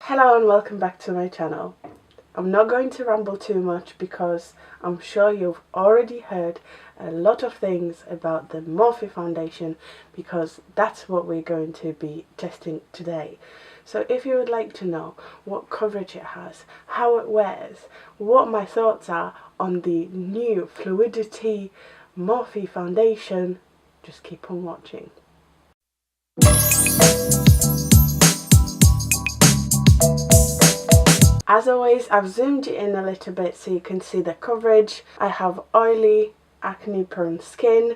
Hello and welcome back to my channel. I'm not going to ramble too much because I'm sure you've already heard a lot of things about the Morphe foundation, because that's what we're going to be testing today. So if you would like to know what coverage it has, how it wears, what my thoughts are on the new Fluidity Morphe foundation, just keep on watching. As always, I've zoomed it in a little bit so you can see the coverage. I have oily, acne prone skin.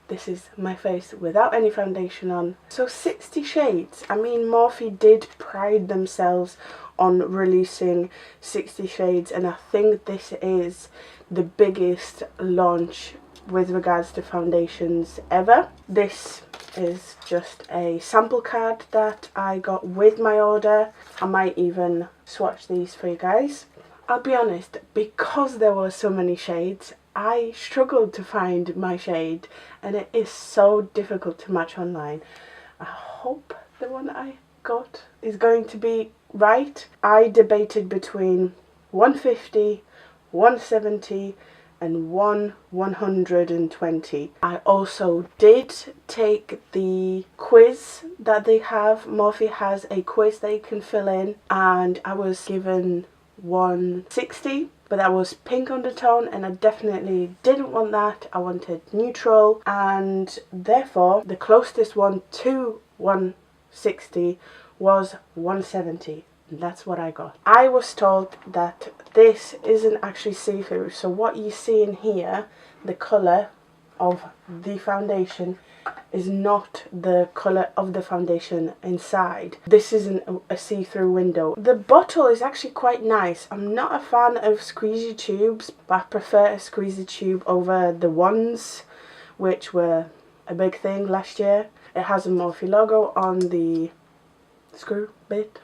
This is my face without any foundation on. So 60 shades. I mean, Morphe did pride themselves on releasing 60 shades, and I think this is the biggest launch with regards to foundations ever. This is just a sample card that I got with my order. I might even swatch these for you guys. I'll be honest, because there were so many shades, I struggled to find my shade, and it is so difficult to match online. I hope the one I got is going to be right. I debated between 150, 170 and 120. I also did take the quiz that they have. Morphe has a quiz that you can fill in, and I was given 160, but that was pink undertone, and I definitely didn't want that. I wanted neutral, and therefore the closest one to 160 was 170. That's what I got. I was told that this isn't actually see-through, so what you see in here, the colour of the foundation, is not the colour of the foundation inside. This isn't a see-through window. The bottle is actually quite nice. I'm not a fan of squeezy tubes, but I prefer a squeezy tube over the ones, which were a big thing last year. It has a Morphe logo on the screw bit.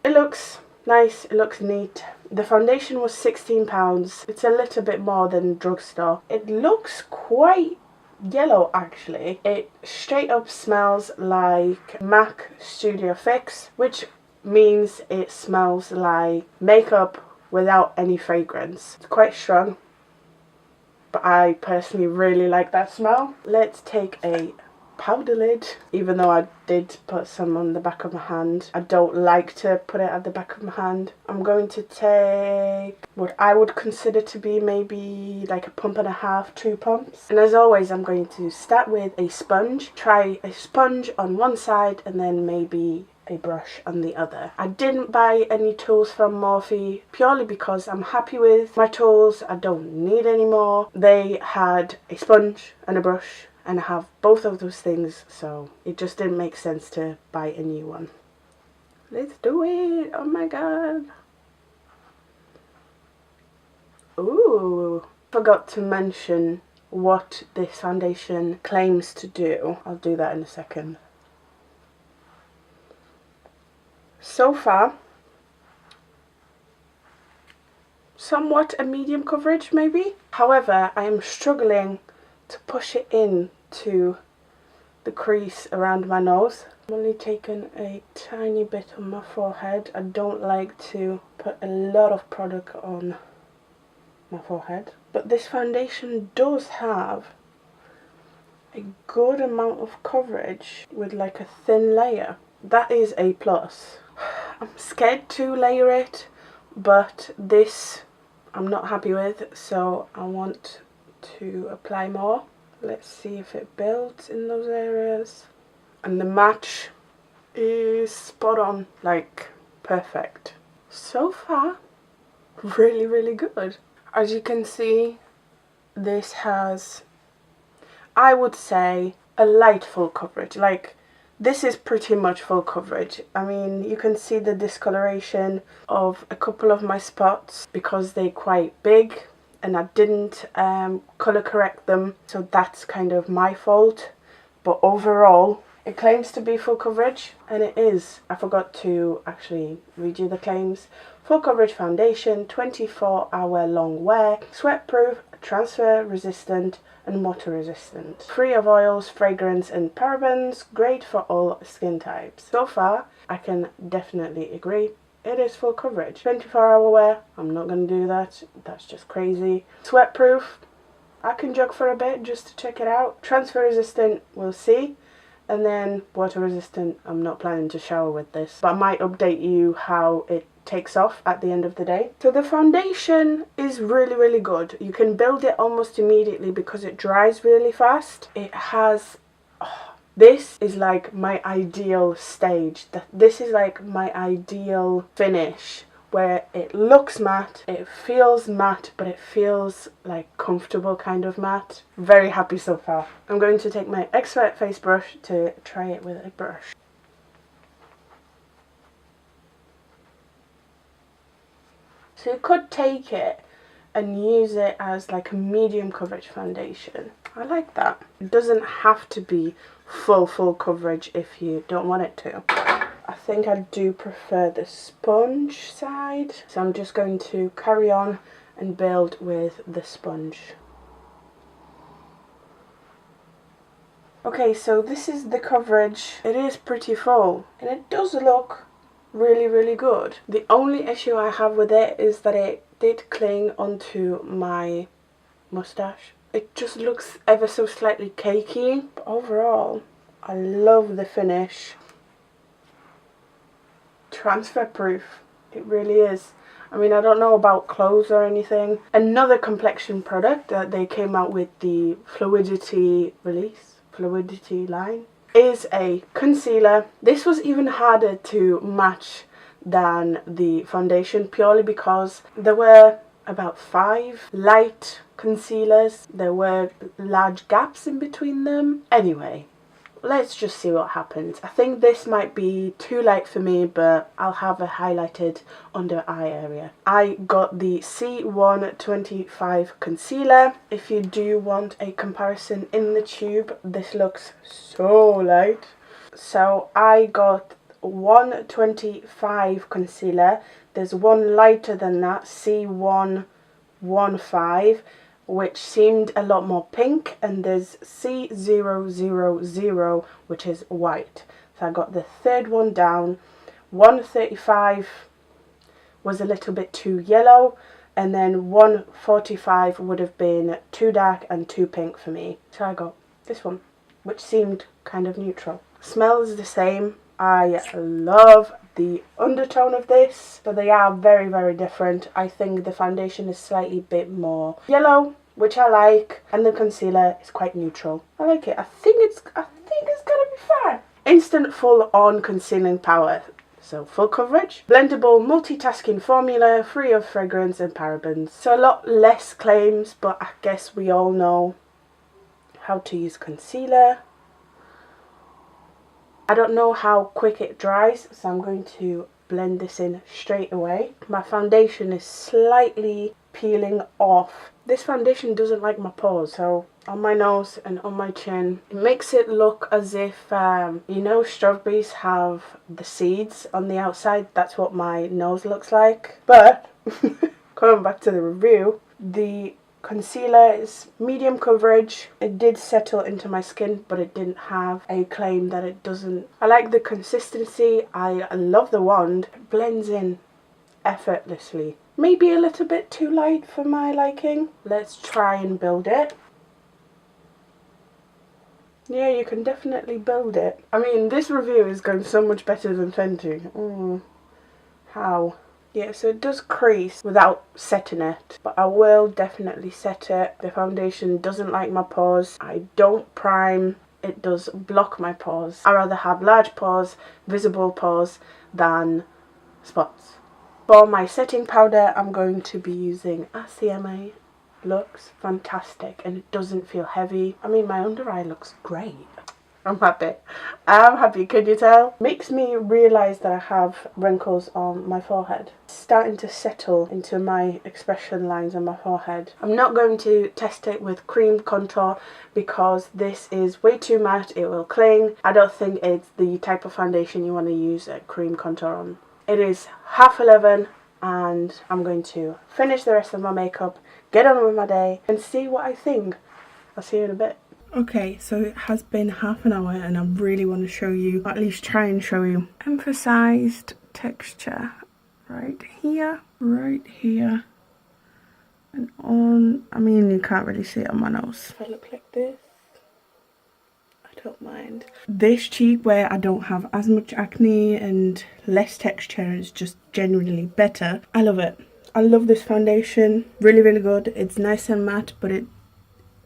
It looks nice, it looks neat. The foundation was £16. It's a little bit more than drugstore. It looks quite yellow actually. It straight up smells like MAC Studio Fix, which means it smells like makeup without any fragrance. It's quite strong, but I personally really like that smell. Let's take a powder lid, even though I did put some on the back of my hand. I don't like to put it at the back of my hand. I'm going to take what I would consider to be maybe like a pump and a half, 2 pumps. And as always, I'm going to start with a sponge. Try a sponge on one side and then maybe a brush on the other. I didn't buy any tools from Morphe purely because I'm happy with my tools. I don't need any more. They had a sponge and a brush, and I have both of those things, so it just didn't make sense to buy a new one. Let's do it! Oh my god! Ooh! Forgot to mention what this foundation claims to do. I'll do that in a second. So far, somewhat a medium coverage maybe. However, I am struggling to push it in to the crease around my nose. I'm only taking a tiny bit on my forehead. I don't like to put a lot of product on my forehead, but this foundation does have a good amount of coverage with like a thin layer. That is a plus. I'm scared to layer it, but this I'm not happy with, so I want to apply more. Let's see if it builds in those areas. And the match is spot on, like perfect. So far, really, really good. As you can see, this has, I would say, a light full coverage. Like, this is pretty much full coverage. I mean, you can see the discoloration of a couple of my spots because they're quite big, and I didn't colour correct them, so that's kind of my fault. But overall, it claims to be full coverage, and it is. I forgot to actually read you the claims. Full coverage foundation, 24-hour long wear, sweat proof, transfer resistant and water resistant. Free of oils, fragrance and parabens, great for all skin types. So far, I can definitely agree. it is full coverage. 24-hour wear, I'm not going to do that. That's just crazy. Sweat proof, I can jog for a bit just to check it out. Transfer resistant, we'll see. And then water resistant, I'm not planning to shower with this, but I might update you how it takes off at the end of the day. So the foundation is really, really good. You can build it almost immediately because it dries really fast. It has, this is like my ideal stage. This is like my ideal finish, where it looks matte, it feels matte, but it feels like comfortable kind of matte. Very happy so far. I'm going to take my expert face brush to try it with a brush. So you could take it and use it as like a medium coverage foundation. I like that. It doesn't have to be full coverage if you don't want it to. I think I do prefer the sponge side, so I'm just going to carry on and build with the sponge. Okay, so this is the coverage. It is pretty full and it does look really, really good. The only issue I have with it is that it did cling onto my mustache. It just looks ever so slightly cakey, but overall I love the finish. Transfer proof, it really is. I mean, I don't know about clothes or anything. Another complexion product that they came out with, the Fluidity line, is a concealer. This was even harder to match than the foundation, purely because there were about 5 light concealers. There were large gaps in between them. Anyway, let's just see what happens. I think this might be too light for me, but I'll have a highlighted under eye area. I got the C125 concealer. If you do want a comparison in the tube, this looks so light. So I got 125 concealer. There's one lighter than that, C115, which seemed a lot more pink, and there's C000, which is white. So I got the third one down. 135 was a little bit too yellow, and then 145 would have been too dark and too pink for me. So I got this one, which seemed kind of neutral. Smells the same. I love the undertone of this, but they are very, very different. I think the foundation is slightly bit more yellow, which I like, and the concealer is quite neutral. I like it. I think it's gonna be fine. Instant full on concealing power. So full coverage, blendable multitasking formula, free of fragrance and parabens. So a lot less claims, but I guess we all know how to use concealer. I don't know how quick it dries, so I'm going to blend this in straight away. My foundation is slightly peeling off. This foundation doesn't like my pores, so on my nose and on my chin, it makes it look as if, you know, strawberries have the seeds on the outside. That's what my nose looks like. But, coming back to the review, the concealer is medium coverage. It did settle into my skin, but it didn't have a claim that it doesn't. I like the consistency. I love the wand. It blends in effortlessly. Maybe a little bit too light for my liking. Let's try and build it. Yeah, you can definitely build it. I mean, this review is going so much better than Fenty. How? Yeah, so it does crease without setting it, but I will definitely set it. The foundation doesn't like my pores. I don't prime. It does block my pores. I rather have large pores, visible pores, than spots. For my setting powder, I'm going to be using Estee. Looks fantastic, and it doesn't feel heavy. I mean, my under eye looks great. I'm happy. I'm happy, can you tell? Makes me realise that I have wrinkles on my forehead. It's starting to settle into my expression lines on my forehead. I'm not going to test it with cream contour because this is way too matte. It will cling. I don't think it's the type of foundation you want to use a cream contour on. It is 11:30 and I'm going to finish the rest of my makeup, get on with my day and see what I think. I'll see you in a bit. Okay, so it has been half an hour and I really want to show you, or at least try and show you, emphasized texture right here, and on, I mean, you can't really see it on my nose. If I look like this, I don't mind. This cheek where I don't have as much acne and less texture, is just genuinely better. I love it. I love this foundation. Really, really good. It's nice and matte, but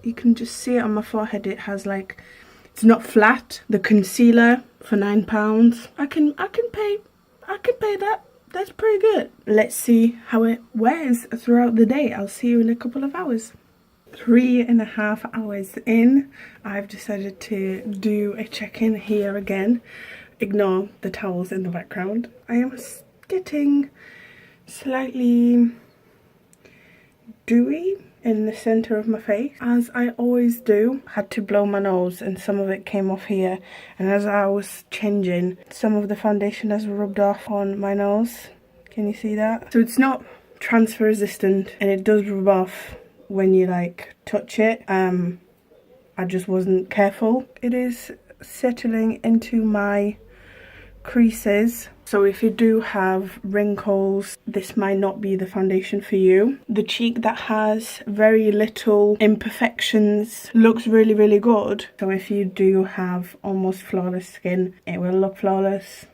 you can just see it on my forehead. It has like, it's not flat. The concealer for £9. I can pay that. That's pretty good. Let's see how it wears throughout the day. I'll see you in a couple of hours. 3.5 hours in, I've decided to do a check-in here again. Ignore the towels in the background. I am getting slightly dewy in the center of my face, as I always do. Had to blow my nose and some of it came off here, and as I was changing, some of the foundation has rubbed off on my nose. Can you see that? So it's not transfer resistant and it does rub off when you like touch it. I just wasn't careful. It is settling into my creases, so if you do have wrinkles, this might not be the foundation for you. The cheek that has very little imperfections looks really, really good. So if you do have almost flawless skin, it will look flawless,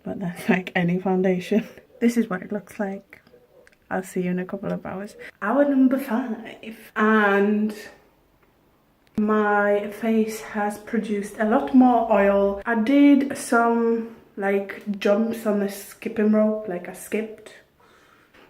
but that's like any foundation. This is what it looks like. I'll see you in a couple of hours. Hour number 5, and my face has produced a lot more oil. I did some like jumps on the skipping rope, like I skipped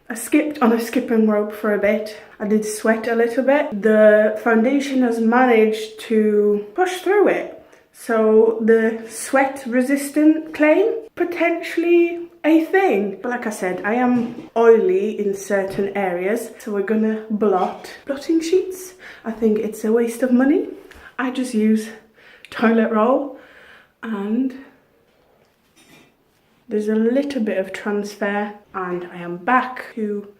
on a skipping rope for a bit. I did sweat a little bit. The foundation has managed to push through it. So the sweat resistant claim, potentially a thing. But like I said, I am oily in certain areas, so we're gonna blotting sheets. I think it's a waste of money. I just use toilet roll, and there's a little bit of transfer, and I am back to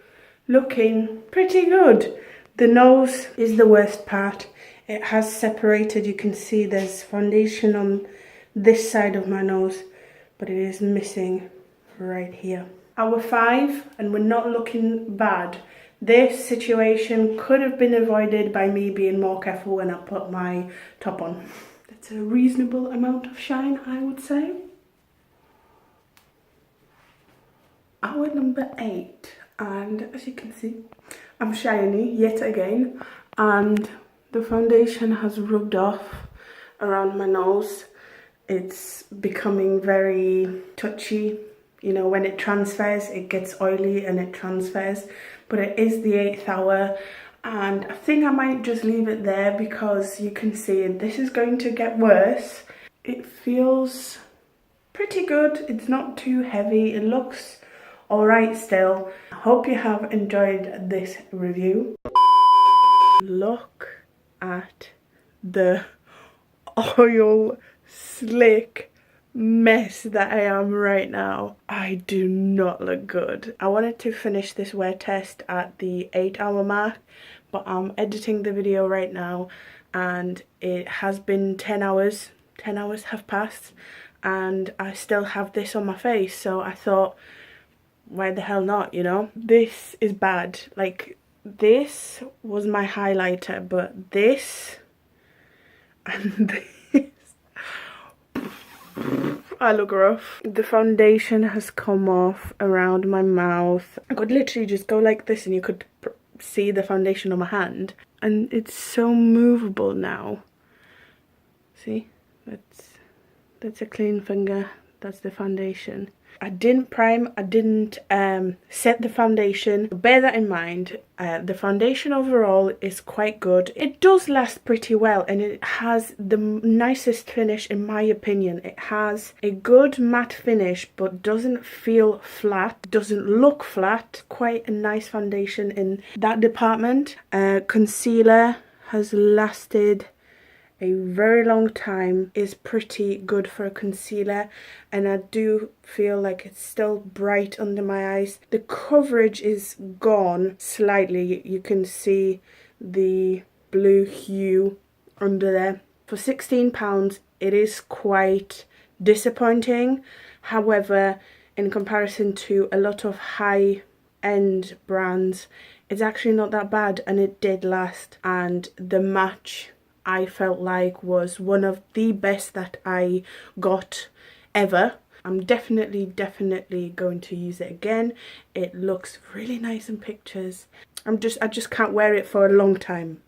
looking pretty good. The nose is the worst part. It has separated. You can see there's foundation on this side of my nose, but it is missing right here. Hour 5, and we're not looking bad. This situation could have been avoided by me being more careful when I put my top on. That's a reasonable amount of shine, I would say. Hour number 8, and as you can see, I'm shiny yet again, and the foundation has rubbed off around my nose. It's becoming very touchy. You know, when it transfers, it gets oily and it transfers. But it is the 8th hour, and I think I might just leave it there because you can see this is going to get worse. It feels pretty good. It's not too heavy. It looks alright still. I hope you have enjoyed this review. Look at the oil slick mess that I am right now. I do not look good. I wanted to finish this wear test at the 8-hour mark, but I'm editing the video right now and it has been 10 hours. 10 hours have passed and I still have this on my face, so I thought, why the hell not, you know? This is bad. Like, this was my highlighter, but this and this, I look rough. The foundation has come off around my mouth. I could literally just go like this and you could see the foundation on my hand, and it's so movable now. See, that's a clean finger. That's the foundation. I didn't prime, I didn't set the foundation. Bear that in mind. The foundation overall is quite good. It does last pretty well, and it has the nicest finish in my opinion. It has a good matte finish but doesn't feel flat, doesn't look flat. Quite a nice foundation in that department. Concealer has lasted a very long time, is pretty good for a concealer, and I do feel like it's still bright under my eyes. The coverage is gone slightly. You can see the blue hue under there. For £16 it is quite disappointing. However, in comparison to a lot of high-end brands, it's actually not that bad, and it did last. And the match, I felt like, was one of the best that I got ever. I'm definitely going to use it again. It looks really nice in pictures. I just can't wear it for a long time,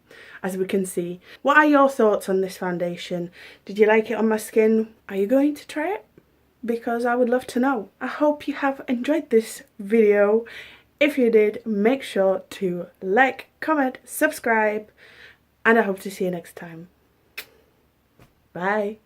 as we can see. What are your thoughts on this foundation? Did you like it on my skin? Are you going to try it? Because I would love to know. I hope you have enjoyed this video. If you did, make sure to like, comment, subscribe, and I hope to see you next time. Bye.